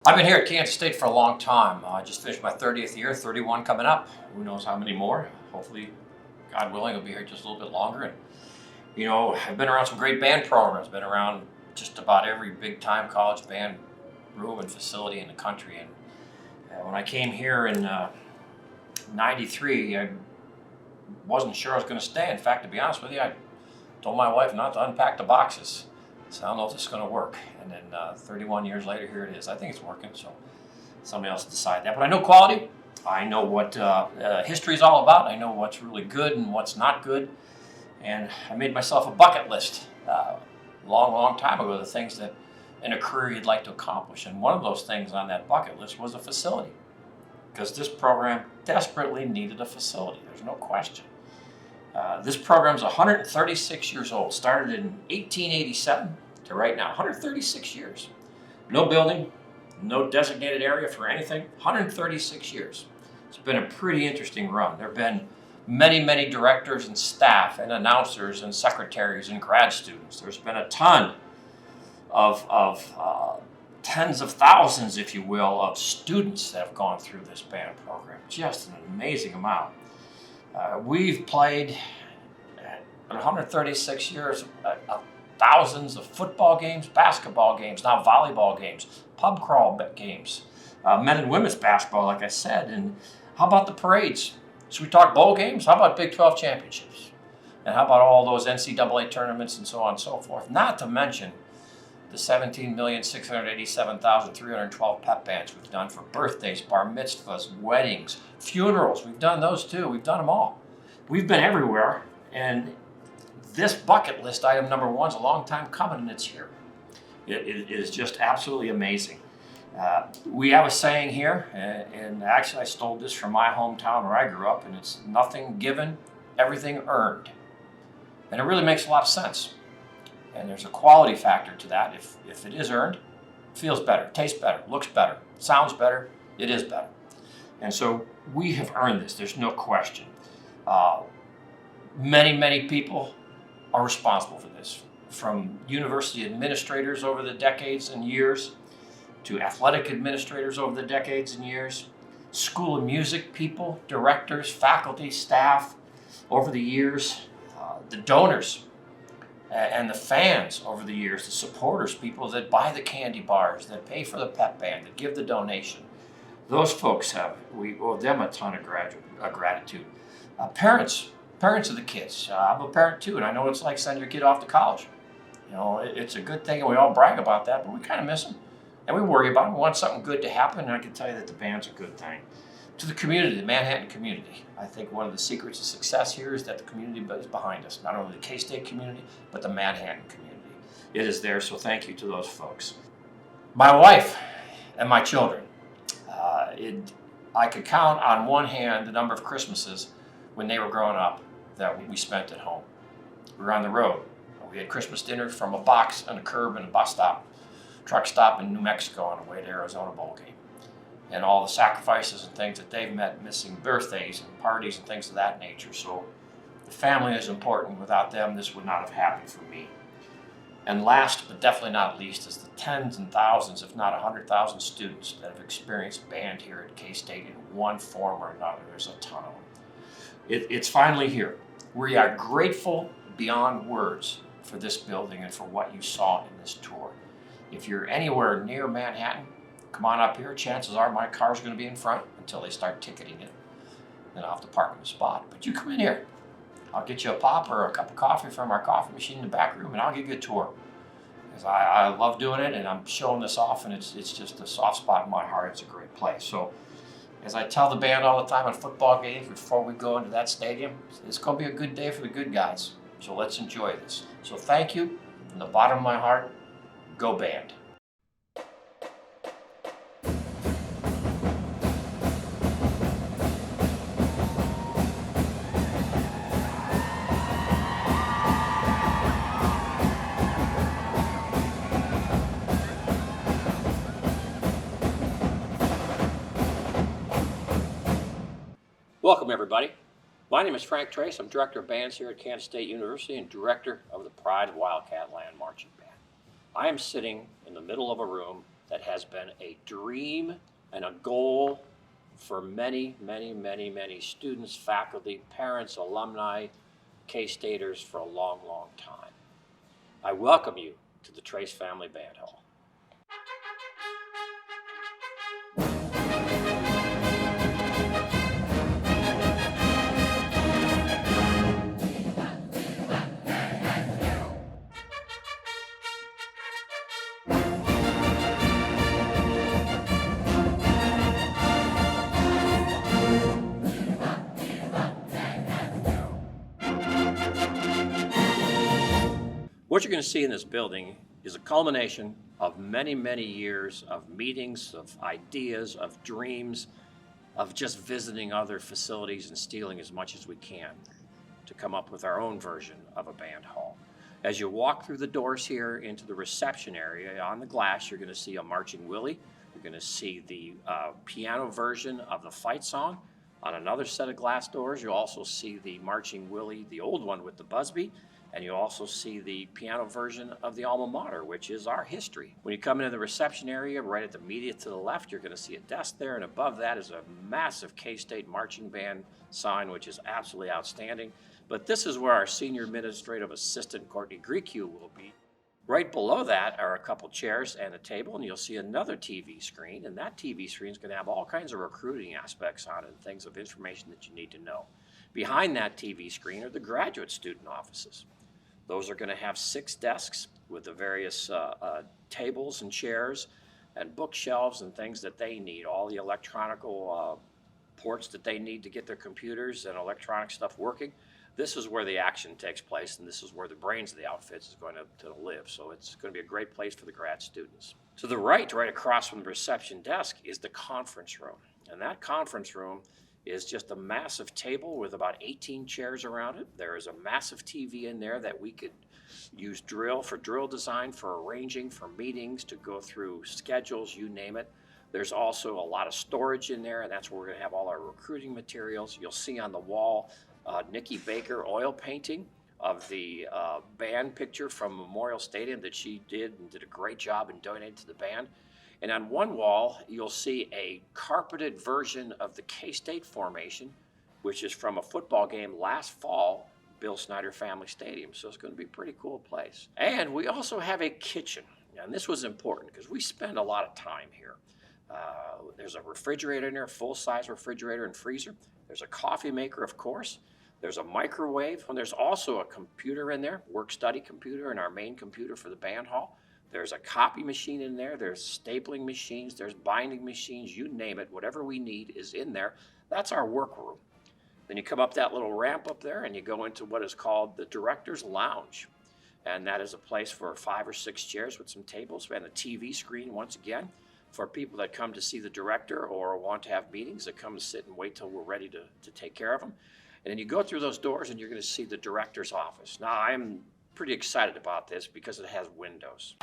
I've been here at Kansas State for a long time. I just finished my 30th year, 31 coming up. Who knows how many more? Hopefully, God willing, I'll be here just a little bit longer. And I've been around some great band programs. Been around just about every big-time college band room and facility in the country. And when I came here in '93, I wasn't sure I was going to stay. In fact, to be honest with you, I told my wife not to unpack the boxes. So I don't know if this is going to work. And then 31 years later, here it is. I think it's working, so somebody else decide that. But I know quality. I know what history is all about. I know what's really good and what's not good. And I made myself a bucket list long time ago, the things that in a career you'd like to accomplish. And one of those things on that bucket list was a facility, because this program desperately needed a facility. There's no question. This program's 136 years old. Started in 1887 to right now, 136 years. No building, no designated area for anything, 136 years. It's been a pretty interesting run. There have been many directors and staff and announcers and secretaries and grad students. There's been a ton of tens of thousands, if you will, of students that have gone through this band program. Just an amazing amount. We've played in 136 years thousands of football games, basketball games, now volleyball games, pub crawl games, men and women's basketball, like I said. And how about the parades? Should we talk bowl games? How about Big 12 championships? And how about all those NCAA tournaments and so on and so forth? Not to mention the 17,687,312 pep bands we've done for birthdays, bar mitzvahs, weddings, funerals. We've done those too. We've done them all. We've been everywhere, and this bucket list item number one is a long time coming, and it's here. It is just absolutely amazing. We have a saying here, and actually I stole this from my hometown where I grew up, and it's nothing given, everything earned. And it really makes a lot of sense. And there's a quality factor to that. If it is earned, it feels better, tastes better, looks better, sounds better, it is better. And so we have earned this, there's no question. Many people are responsible for this, from university administrators over the decades and years, to athletic administrators over the decades and years, school of music people, directors, faculty, staff over the years, the donors and the fans over the years, the supporters, people that buy the candy bars, that pay for the pep band, that give the donation. Those folks we owe them a ton of gratitude. Parents of the kids. I'm a parent too, and I know what it's like sending your kid off to college. It's a good thing, and we all brag about that, but we kind of miss them. And we worry about them. We want something good to happen, and I can tell you that the band's a good thing. To the community, the Manhattan community, I think one of the secrets of success here is that the community is behind us. Not only the K-State community, but the Manhattan community. It is there, so thank you to those folks. My wife and my children. I could count on one hand the number of Christmases when they were growing up that we spent at home. We were on the road. We had Christmas dinner from a box on a curb and a bus stop, truck stop in New Mexico on the way to Arizona bowl game. And all the sacrifices and things that they've met, missing birthdays and parties and things of that nature. So the family is important. Without them, this would not have happened for me. And last, but definitely not least, is the tens and thousands, if not 100,000 students that have experienced band here at K-State in one form or another. There's a ton of them. It's finally here. We are grateful beyond words for this building and for what you saw in this tour. If you're anywhere near Manhattan, come on up here. Chances are my car's going to be in front until they start ticketing it. Then I'll have to park in the spot. But you come in here. I'll get you a pop or a cup of coffee from our coffee machine in the back room, and I'll give you a tour. Because I love doing it, and I'm showing this off, and it's just a soft spot in my heart. It's a great place. So as I tell the band all the time at football games before we go into that stadium, it's going to be a good day for the good guys. So let's enjoy this. So thank you from the bottom of my heart. Go band. Welcome, everybody. My name is Frank Tracz. I'm Director of Bands here at Kansas State University and Director of the Pride of Wildcat Land Marching Band. I am sitting in the middle of a room that has been a dream and a goal for many, many, many, many students, faculty, parents, alumni, K-Staters for a long, long time. I welcome you to the Tracz Family Band Hall. What you're going to see in this building is a culmination of many, many years of meetings, of ideas, of dreams, of just visiting other facilities and stealing as much as we can to come up with our own version of a band hall. As you walk through the doors here into the reception area, on the glass, you're going to see a Marching Willie. You're going to see the piano version of the fight song. On another set of glass doors, you'll also see the Marching Willie, the old one with the Busby. And you also see the piano version of the alma mater, which is our history. When you come into the reception area, right at the media to the left, you're going to see a desk there, and above that is a massive K-State marching band sign, which is absolutely outstanding. But this is where our senior administrative assistant, Courtney Greeku, will be. Right below that are a couple chairs and a table, and you'll see another TV screen, and that TV screen is going to have all kinds of recruiting aspects on it and things of information that you need to know. Behind that TV screen are the graduate student offices. Those are going to have 6 desks with the various tables and chairs and bookshelves and things that they need, all the electronical ports that they need to get their computers and electronic stuff working. This is where the action takes place, and this is where the brains of the outfits is going to live. So it's going to be a great place for the grad students. To the right across from the reception desk, is the conference room. And that conference room is just a massive table with about 18 chairs around it. There is a massive TV in there that we could use for drill design, for arranging, for meetings, to go through schedules, you name it. There's also a lot of storage in there, and that's where we're gonna have all our recruiting materials. You'll see on the wall Nikki Baker oil painting of the band picture from Memorial Stadium that she did a great job and donated to the band. And on one wall, you'll see a carpeted version of the K-State formation, which is from a football game last fall, Bill Snyder Family Stadium. So it's going to be a pretty cool place. And we also have a kitchen. And this was important because we spend a lot of time here. There's a refrigerator in there, full-size refrigerator and freezer. There's a coffee maker, of course. There's a microwave. And there's also a computer in there, work-study computer, and our main computer for the band hall. There's a copy machine in there, there's stapling machines, there's binding machines, you name it, whatever we need is in there. That's our workroom. Then you come up that little ramp up there and you go into what is called the Director's Lounge. And that is a place for 5 or 6 chairs with some tables and a TV screen once again for people that come to see the director or want to have meetings that come and sit and wait till we're ready to take care of them. And then you go through those doors and you're going to see the director's office. Now I'm pretty excited about this because it has windows.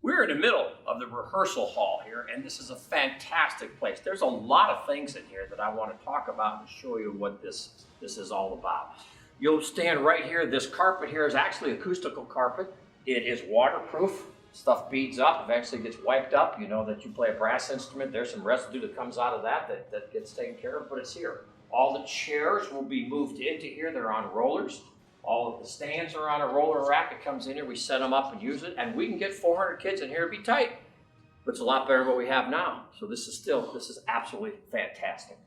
We're in the middle of the rehearsal hall here, and this is a fantastic place. There's a lot of things in here that I want to talk about and show you what this is all about. You'll stand right here. This carpet here is actually acoustical carpet. It is waterproof. Stuff beads up, eventually gets wiped up. You know that you play a brass instrument. There's some residue that comes out of that gets taken care of, but it's here. All the chairs will be moved into here. They're on rollers. All of the stands are on a roller rack. It comes in here. We set them up and use it, and we can get 400 kids in here. It'd be tight, but it's a lot better than what we have now. So this is absolutely fantastic.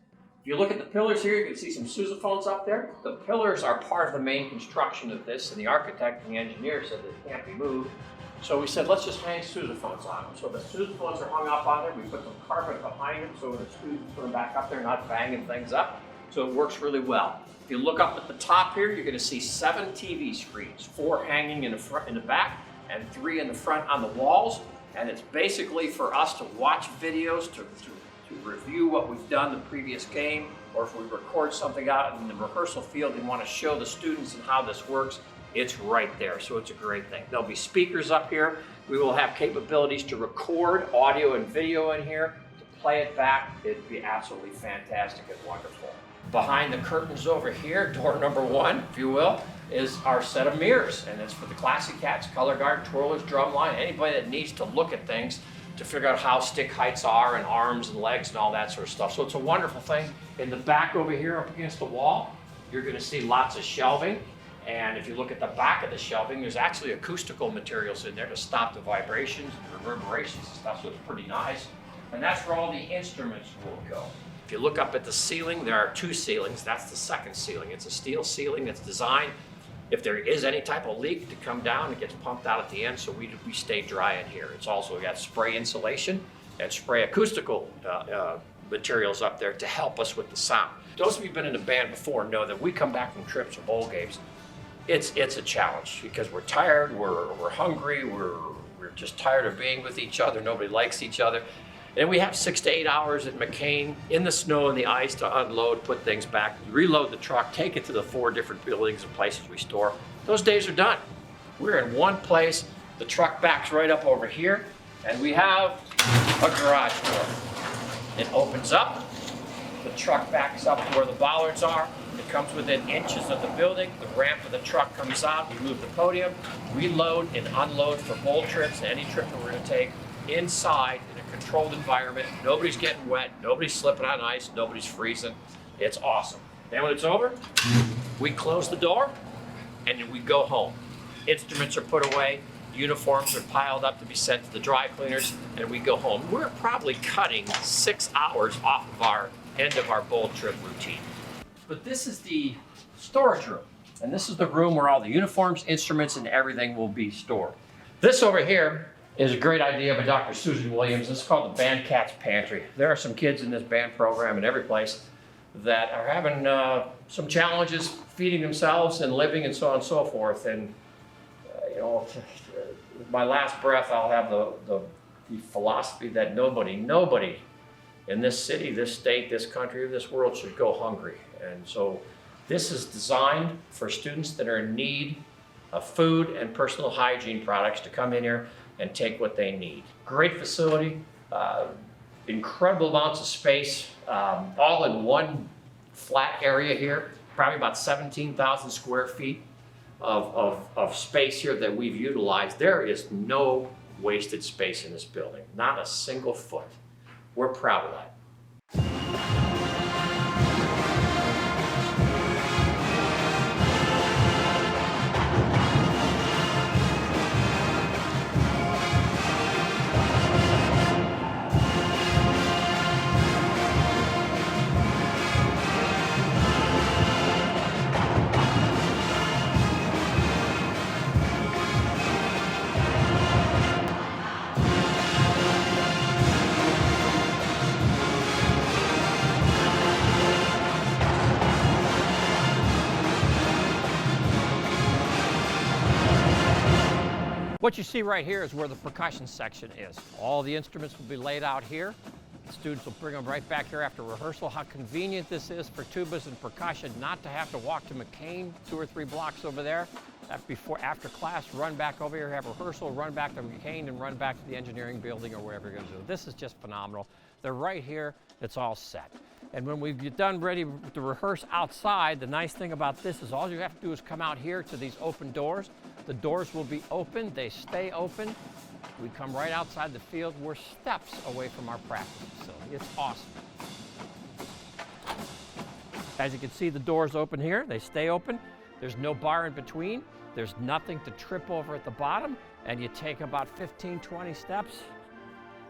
If you look at the pillars here, you can see some sousaphones up there. The pillars are part of the main construction of this, and the architect and the engineer said they can't be moved. So we said, let's just hang sousaphones on them. So the sousaphones are hung up on there. We put some carpet behind them so when the students put them back up there, not banging things up. So it works really well. If you look up at the top here, you're going to see 7 TV screens, 4 hanging in the front, in the back, and 3 in the front on the walls. And it's basically for us to watch videos, to review what we've done the previous game, or if we record something out in the rehearsal field and want to show the students and how this works, It's right there, so it's a great thing. There'll be speakers up here. We will have capabilities to record audio and video in here, to play it back. It'd be absolutely fantastic and wonderful. Behind the curtains over here, door number 1, if you will, is our set of mirrors. And it's for the classy cats, color guard, twirlers, drumline, anybody that needs to look at things to figure out how stick heights are and arms and legs and all that sort of stuff. So it's a wonderful thing. In the back over here up against the wall, you're gonna see lots of shelving. And if you look at the back of the shelving, there's actually acoustical materials in there to stop the vibrations and reverberations and stuff, so it's pretty nice. And that's where all the instruments will go. If you look up at the ceiling, there are 2 ceilings. That's the second ceiling. It's a steel ceiling that's designed, if there is any type of leak, to come down. It gets pumped out at the end, so we stay dry in here. It's also got spray insulation and spray acoustical materials up there to help us with the sound. Those of you who've been in a band before know that we come back from trips or bowl games. It's a challenge because we're tired, we're hungry, we're just tired of being with each other. Nobody likes each other. And we have 6 to 8 hours at McCain in the snow and the ice to unload, put things back, reload the truck, take it to the 4 different buildings and places we store. Those days are done. We're in one place, the truck backs right up over here, and we have a garage door. It opens up, the truck backs up to where the bollards are. It comes within inches of the building. The ramp of the truck comes out. We move the podium, reload and unload for bowl trips, any trip that we're going to take inside in a controlled environment. Nobody's getting wet. Nobody's slipping on ice. Nobody's freezing. It's awesome. Then when it's over, we close the door and then we go home. Instruments are put away. Uniforms are piled up to be sent to the dry cleaners, and we go home. We're probably cutting 6 hours off of our end of our bowl trip routine. But this is the storage room, and this is the room where all the uniforms, instruments, and everything will be stored. This over here is a great idea by Dr. Susan Williams. This is called the Band Cats Pantry. There are some kids in this band program in every place that are having some challenges feeding themselves and living and so on and so forth. And you know, with my last breath, I'll have the philosophy that nobody in this city, this state, this country, this world should go hungry. And so this is designed for students that are in need of food and personal hygiene products to come in here and take what they need. Great facility, incredible amounts of space, all in one flat area here, probably about 17,000 square feet of space here that we've utilized. There is no wasted space in this building, not a single foot. We're proud of that. What you see right here is where the percussion section is. All the instruments will be laid out here. The students will bring them right back here after rehearsal. How convenient this is for tubas and percussion not to have to walk to McCain 2 or 3 blocks over there. After class, run back over here, have rehearsal, run back to McCain, and run back to the engineering building or wherever you're going to do. This is just phenomenal. They're right here. It's all set. And when we've done ready to rehearse outside, the nice thing about this is all you have to do is come out here to these open doors. The doors will be open. They stay open. We come right outside the field. We're steps away from our practice facility. It's awesome. As you can see, the doors open here. They stay open. There's no bar in between. There's nothing to trip over at the bottom. And you take about 15, 20 steps,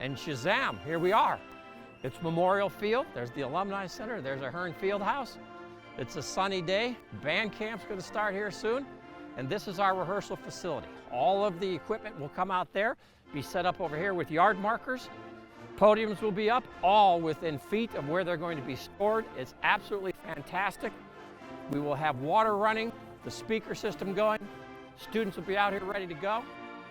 and shazam, here we are. It's Memorial Field. There's the Alumni Center. There's a Hearn Field House. It's a sunny day. Band camp's going to start here soon. And this is our rehearsal facility. All of the equipment will come out there, be set up over here with yard markers. Podiums will be up, all within feet of where they're going to be stored. It's absolutely fantastic. We will have water running, the speaker system going. Students will be out here ready to go.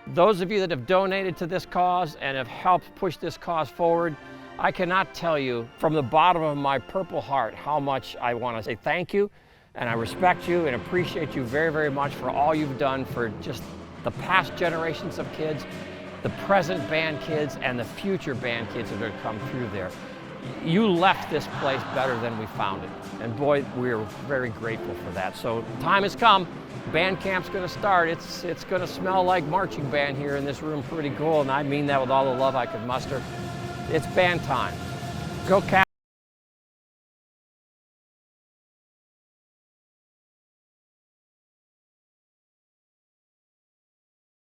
Those of you that have donated to this cause and have helped push this cause forward, I cannot tell you from the bottom of my purple heart how much I want to say thank you And I respect you and appreciate you very, very much for all you've done for just the past generations of kids, the present band kids, and the future band kids that are going to come through there. You left this place better than we found it. And boy, we're very grateful for that. So time has come. Band camp's going to start. It's going to smell like marching band here in this room pretty cool, and I mean that with all the love I could muster. It's band time. Go Cats.